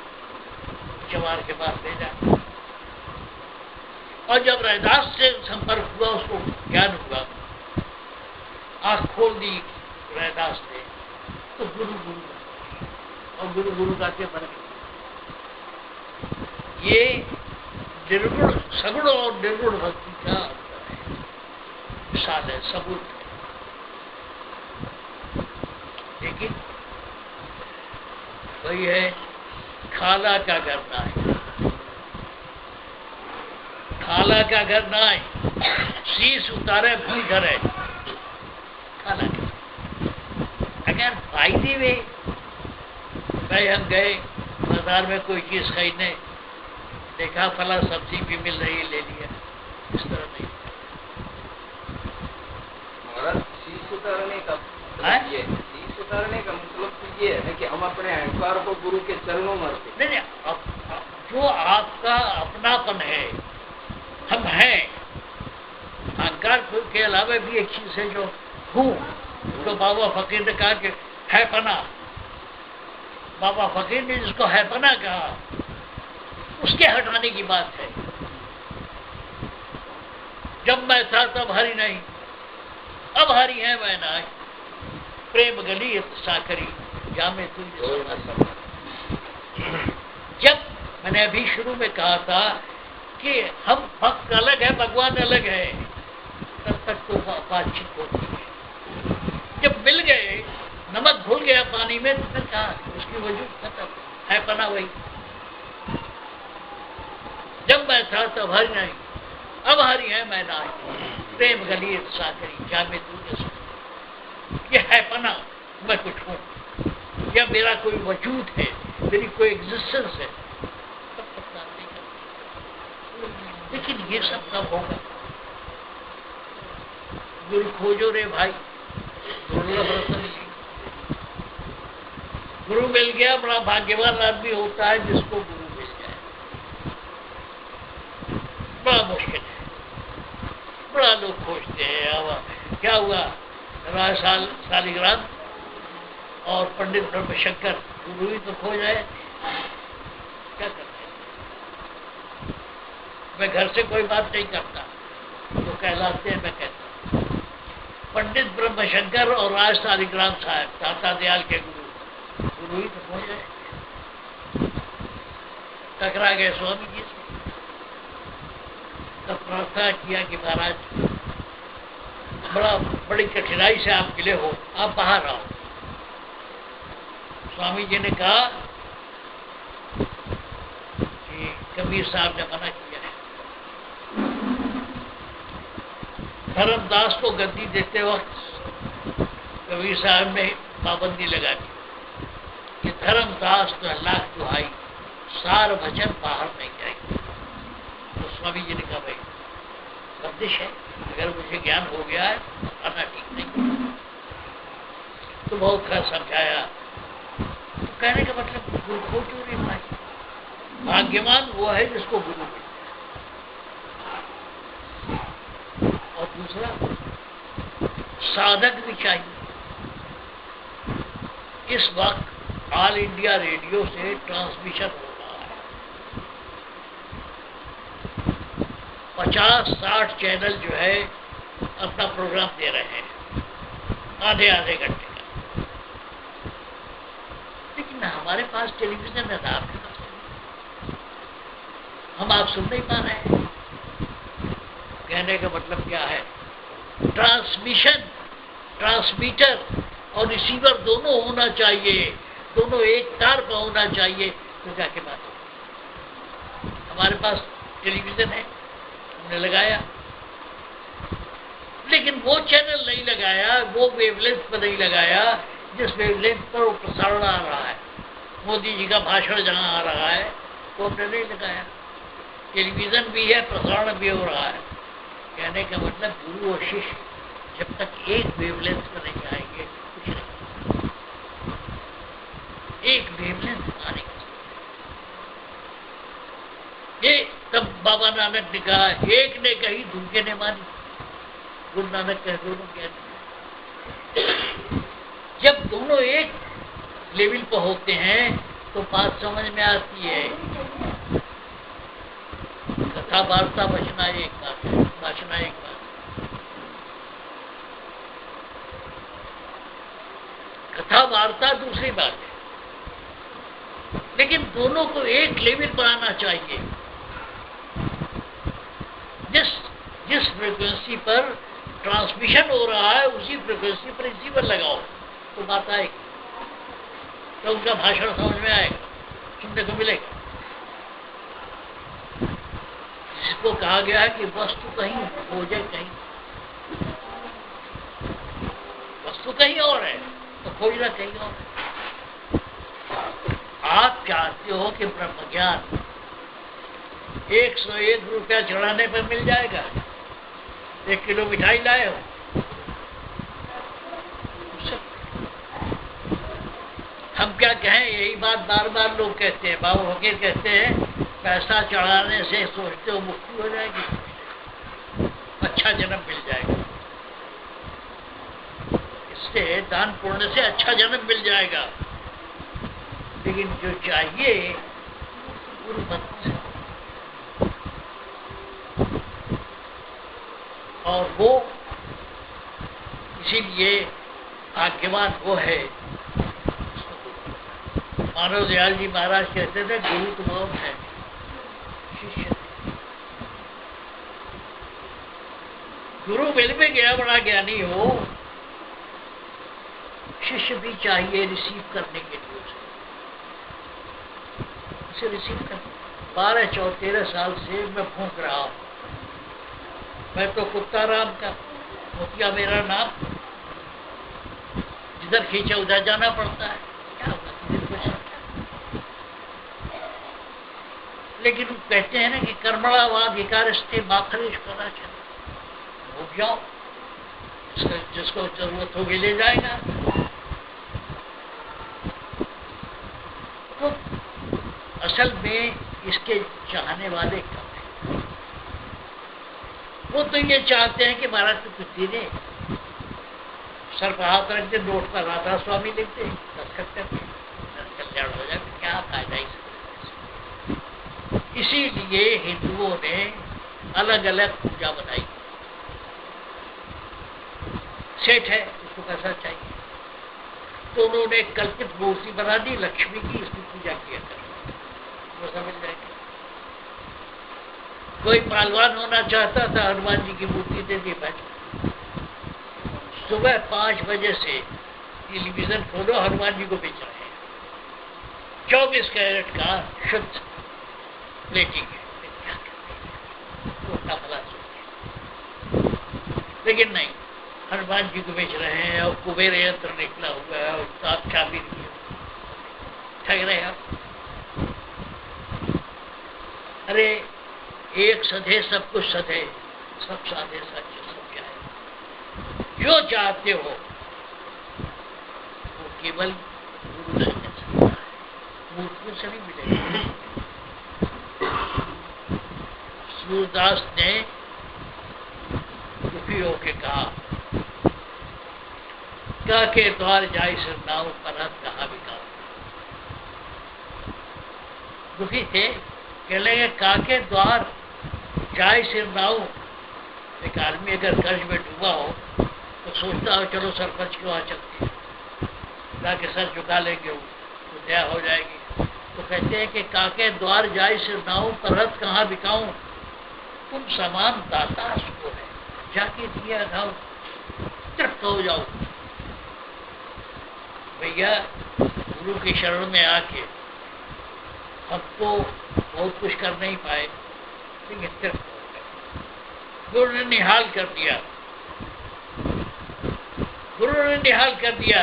चमार के पास भेजा। और जब रैदास से संपर्क हुआ, उसको ज्ञान हुआ, आंख खोल दी रैदास ने, तो गुरु और गुरु का के बन गए। ये निर्गुण, सगुण और निर्गुण भक्ति का अंतर है, विशाल है, सबूत है। लेकिन वही है, खाला का घर ना है, खाला का घर ना है, शीश उतारे भूल धरे। खाला अगर फायदे में भाई हम गए बाजार में कोई चीज खरीदने, देखा फला सब्जी भी मिल रही है, ले लिया, इस तरह नहीं। शीश उतारने का उतारने का मतलब तो ये है ना कि हम अपने अहंकार को गुरु के चरणों में रखें। नहीं, जो आपका अपनापन है, हम हैं। अहंकार के अलावा भी एक चीज है जो हूँ। तो बाबा फकीर ने कहा कि है पना, बाबा फकीर ने जिसको है पना कहा, उसके हटाने की बात है। जब मैं था तब हरि नहीं, अब हरि है मैं ना। प्रेम गली साकरी जामे तुझे। जब मैंने अभी शुरू में कहा था कि हम भक्त अलग है, भगवान अलग है, तब तक तो बातचीत होती है। जब मिल गए, नमक घुल गया पानी में, तो फिर कहा उसकी वजूद खत्म है, पना वही। जब मैं था तब हरि नहीं, अब हरि है मैं ना। प्रेम गली साकरी जामे तुझे। ये है पना, मैं कुछ हूं, या मेरा कोई वजूद है, मेरी कोई एग्जिस्टेंस है, तब तक बात नहीं करती। लेकिन ये सब कब होगा? गुरु खोजो रे भाई, गुरु मिल गया। बड़ा भाग्यवान आदमी होता है जिसको गुरु मिल जाए। बड़ा मुश्किल है, बड़ा लोग खोजते हैं। अब क्या हुआ, सालिग्राम और पंडित ब्रह्मशंकर गुरु ही तो खोज है। क्या करते हैं? मैं घर से कोई बात नहीं करता तो कहलाते हैं। मैं कहता पंडित ब्रह्मशंकर और राज सालिग्राम साहब, दाता दयाल के गुरु, गुरु ही तो खोज है। टकरा गए स्वामी जी से, तब प्रार्थना किया कि महाराज बड़ी कठिनाई से आप गिले हो, आप बाहर आओ। स्वामी जी ने कहा कि कबीर साहब ने मना किया है। धर्मदास को गद्दी देते वक्त कबीर साहब ने पाबंदी लगा दी कि धर्मदास तो अल्लाह दुहाई, सार भजन बाहर नहीं जाएंगे। तो स्वामी जी ने कहा भाई बंदिश है, अगर मुझे ज्ञान हो गया है आना ठीक नहीं। तो बहुत खर समझाया। तो कहने का मतलब गुरु खोजो रे भाई, भाग्यवान वो है जिसको गुरु मिले। और दूसरा साधक भी चाहिए। इस वक्त ऑल इंडिया रेडियो से ट्रांसमिशन हो रहा है, 50-60 चैनल जो है अपना प्रोग्राम दे रहे हैं आधे आधे घंटे का। लेकिन हमारे पास टेलीविजन है, आपके पास हम आप सुन नहीं पा रहे हैं। कहने का मतलब क्या है, ट्रांसमिशन, ट्रांसमीटर और रिसीवर दोनों होना चाहिए, दोनों एक तार पर होना चाहिए, तो जाके बात हो। हमारे पास टेलीविजन है, हमने लगाया, लेकिन वो चैनल नहीं लगाया, वो वेवलेंथ पर नहीं लगाया जिस वेवलेंथ पर वो प्रसारण आ रहा है। मोदी जी का भाषण जहां आ रहा है वो हमने नहीं लगाया। टेलीविजन भी है, प्रसारण भी हो रहा है। कहने का मतलब गुरु और शिष्य जब तक एक वेवलेंथ पर नहीं आएंगे कुछ नहीं। एक वेवलेंथ आने का ये तब बाबा नानक ने कहा, एक ने कही दूसरे ने मानी। गुरु नानक कह दोनों कहते, जब दोनों एक लेवल पर होते हैं तो बात समझ में आती है। कथा वार्ता बचना एक बात है, भाषणा एक बात है। कथा वार्ता दूसरी बात है, लेकिन दोनों को एक लेवल पर आना चाहिए। जिस फ्रिक्वेंसी पर ट्रांसमिशन हो रहा है उसी फ्रिक्वेंसी पर रिसीवर लगाओ तो बात आएगी, तो उनका भाषण समझ में आएगा, सुनने को मिलेगा। जिसको कहा गया है कि वस्तु कहीं खोजे कहीं, वस्तु कहीं और है तो खोजना कहीं और है। आप चाहते हो कि ब्रह्म ज्ञान 101 रुपया चढ़ाने पर मिल जाएगा, 1 किलो मिठाई लाए हो, बात बार बार लोग कहते हैं, बाबू फकीर कहते हैं पैसा चढ़ाने से सोचते हो मुक्ति हो जाएगी, अच्छा जन्म मिल जाएगा, इससे दान पुण्य से अच्छा जन्म मिल जाएगा। लेकिन जो चाहिए गुरुमत, और वो इसीलिए भाग्यवान वो है। मानव दयाल जी महाराज कहते थे गुरु तो बहुत है, शिष्य गुरु मिल में गया बड़ा ज्ञानी हो, शिष्य भी चाहिए रिसीव करने के लिए, उसे रिसीव कर। 12-13 साल से मैं भूख रहा हूं, मैं तो कुत्ता राम का, मोतिया मेरा नाम, जिधर खींचा उधर जाना पड़ता है, क्या होगा। लेकिन कहते हैं ना कि कर्मणावाधिकारस्ते माखलेश कदाचन, भूख जाओ, जिसको जरूरत होगी ले जाएगा। तो असल में इसके चाहने वाले कम हैं। वो तो ये चाहते हैं कि महाराज को कुछ दे दे, सर पर हाथ रख दे, नोट पर राधा स्वामी लिखते, दस्तखत करते, कल्याण हो जाए, क्या फायदा इसका। इसीलिए हिंदुओं ने अलग अलग पूजा बनाई। सेठ है, उसको पैसा चाहिए, तो उन्होंने कल्पित मूर्ति बना दी लक्ष्मी की, इसकी पूजा किया कर, वो समझ जाएगी। कोई पहलवान होना चाहता था, हनुमान जी की मूर्ति दे दी बैठ। सुबह 5 बजे से टेलीविजन खोलो, हनुमान जी को बेच रहे हैं, 24 कैरेट का शुद्ध प्लेटिंग है, क्या भला सोचे। लेकिन नहीं, हनुमान जी को बेच रहे हैं, और कुबेर यंत्र निकला हुआ है, और साफ चाबी ठग रहे हैं। अरे एक सधे सब कुछ सधे, सब साधे सच, सब क्या है। जो चाहते हो वो केवल गुरु से मिल सकता है, मूर्तियों से नहीं मिलेगा। सूरदास ने दुखी होके कहा, का के द्वार जाय सिर नाव, परहत कहाँ बिकाओ। दुखी थे, कह लेंगे काके द्वार जाय सिर नाव। एक आदमी अगर कर्ज में डूबा हो तो सोचता हो चलो सरपंच क्यों आ चलती है, जाके सर झुका लेंगे, तो दया हो जाएगी। तो कहते हैं कि काके द्वार जाय सिर नाव, परहत कहाँ बिकाऊं। तुम समान दाता सुको है, जाके दिया खाओ, तृप्त हो जाओ। भैया गुरु की शरण में आके हमको बहुत कुछ कर नहीं पाए, लेकिन तृप्त हो गए। गुरु ने निहाल कर दिया, गुरु ने निहाल कर दिया।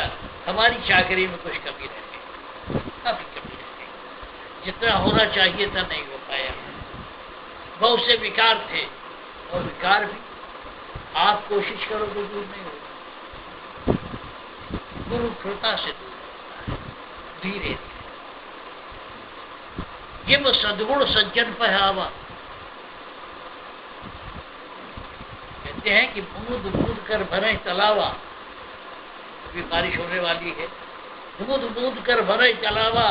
हमारी चाकरी में कुछ कमी रह गई, काफी कमी रह गई, जितना होना चाहिए था नहीं हो पाया। बहुत से विकार थे, और विकार भी आप कोशिश करो तो दूर नहीं होगा। गुरु कृपा से दूर होता है, धीरे धीरे। ये वो सद्गुण सज्जन पहावा, कहते हैं कि बूंद बूंद कर भरे तलावा। अभी बारिश होने वाली है, बूंद बूंद कर भरे तलावा,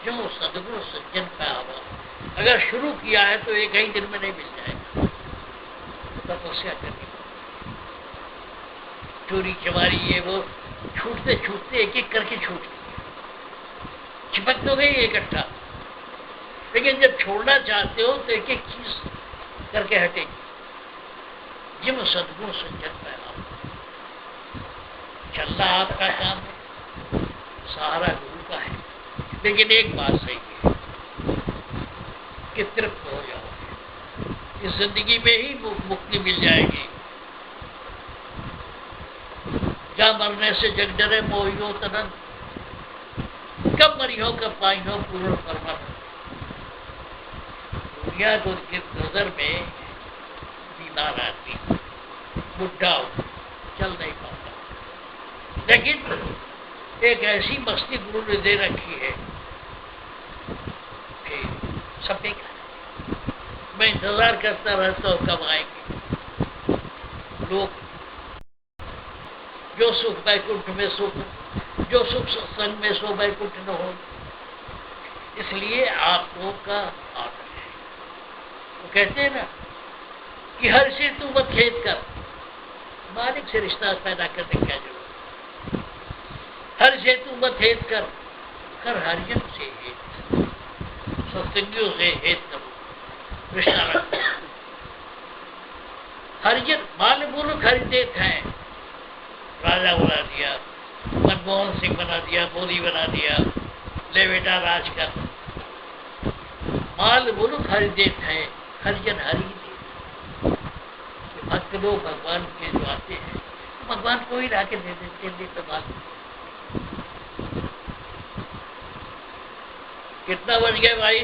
जो सद्गुण सज्जन पहावा। अगर शुरू किया है तो एक ही दिन में नहीं मिल जाएगा, तपस्या करनी। चोरी चमारी ये वो छूटते छूटते एक एक करके छूट गई, चिपक तो गई इकट्ठा, लेकिन जब छोड़ना चाहते हो तो एक एक चीज करके हटेगी। जिम सद्गुण सज्जन पैदा, चलना आपका काम है, सहारा गुरु का है। लेकिन एक बात सही है कि तृप्त हो जाओगे, इस जिंदगी में ही मुक्ति मिल जाएगी। जा मरने से जग डरे मोहियो तनन, कब मरी हो कब पाई हो पूर्ण परमात्मा। दुनिया को नजर में बीमार आदमी, बुढ़ा हो, चल नहीं पाता, लेकिन एक ऐसी मस्ती गुरु ने दे रखी है सब बेकार। मैं इंतजार करता रहता हूँ कब आएंगे लोग। जो सुख वैकुंठ में सुख, जो सुख सत्संग में सो वैकुंठ न हो। इसलिए आप लोग का आदर है। वो कहते हैं ना कि हर से तू मत खेद कर, मालिक से रिश्ता पैदा करने की क्या जरूरत। हर से तू मत हेत कर हरिजन से हेत, सत्संगियों से हेत करो, रिश्ता रखो। हरिजन माल मुल्क खरीदेत हैं, राजा बना दिया, मनमोहन सिंह बना दिया, मोदी बना दिया, ले बेटा राज कर। माल मुल्क खरीदेत हैं, हरिजन हरि दे। भक्त लोग भगवान के जो आते हैं भगवान को ही लाके दे देते हैं। तो बात कितना बज गए भाई?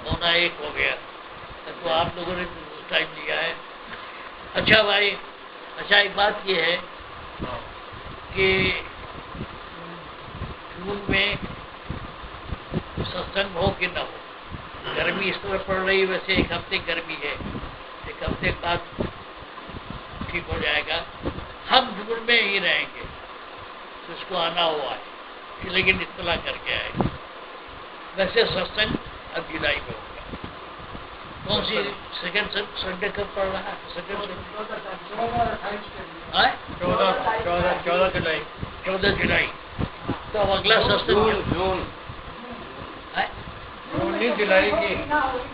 पौना एक हो गया। तो आप लोगों ने टाइम लिया है। अच्छा भाई, अच्छा एक बात ये है कि जून में सत्संग हो कि न हो, गर्मी इस तरह पड़ रही है। वैसे एक हफ्ते गर्मी है, एक हफ्ते बाद ठीक हो जाएगा। हम जून में ही रहेंगे, जिसको आना हुआ है, लेकिन इत्तला करके आएगा। वैसे सत्संग अब जुलाई में होगा। कौन सी सेकंड संडे कब पड़ रहा है? सेकंड 14 जुलाई। तो अब अगला सत्संग जून नहीं, जुलाई की,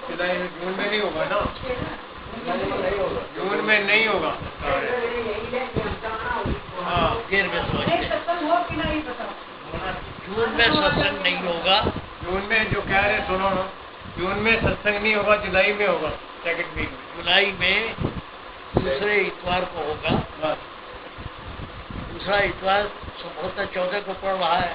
जुलाई में, जून में नहीं होगा ना, जून में नहीं होगा। हाँ, देर में जून में सत्संग नहीं होगा। जून में जो कह रहे सुनो ना, जून में सत्संग नहीं होगा, जुलाई में होगा, सेकंड वीक में। जुलाई में दूसरे इतवार को होगा। दूसरा इतवार संभवतः 14 को पड़ रहा है।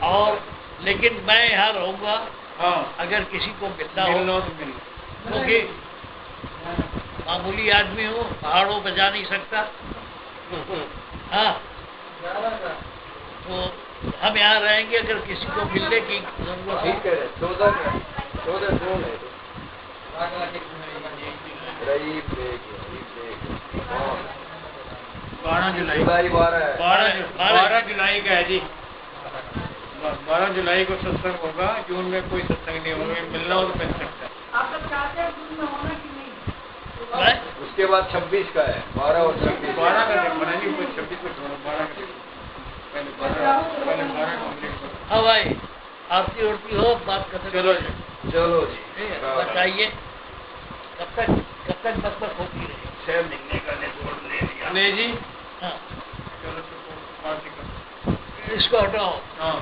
और लेकिन मैं यहाँ रहूँगा। हाँ, अगर किसी को मिलना हो, क्योंकि मामूली आदमी हूँ, पहाड़ों पर जा नहीं सकता। हाँ, तो हम यहाँ रहेंगे। अगर किसी को मिलने की जरूरत ठीक है। 14 जून है। 12 जुलाई, जुलाई 12 जुलाई का है जी। 12 जुलाई को सत्संग होगा। जून में कोई सत्संग नहीं होगा। मिलना हो तो मिल सकता है। आप लोग चाहते हैं जून में होना कि नहीं? है। उसके बाद 26 का है, 12 और 26। 12 का नहीं बना, नहीं 26 को छोड़ो, 12 का पहले 12 कंप्लीट करो। हाँ भाई, आरती उड़ती हो, बात करते। चलो जी, चलो जी, बताइए कब तक बस होती रही? 6 महीने का निचोड़ ले लिया। नहीं जी, हाँ, चलो, इसको हटाओ। हाँ।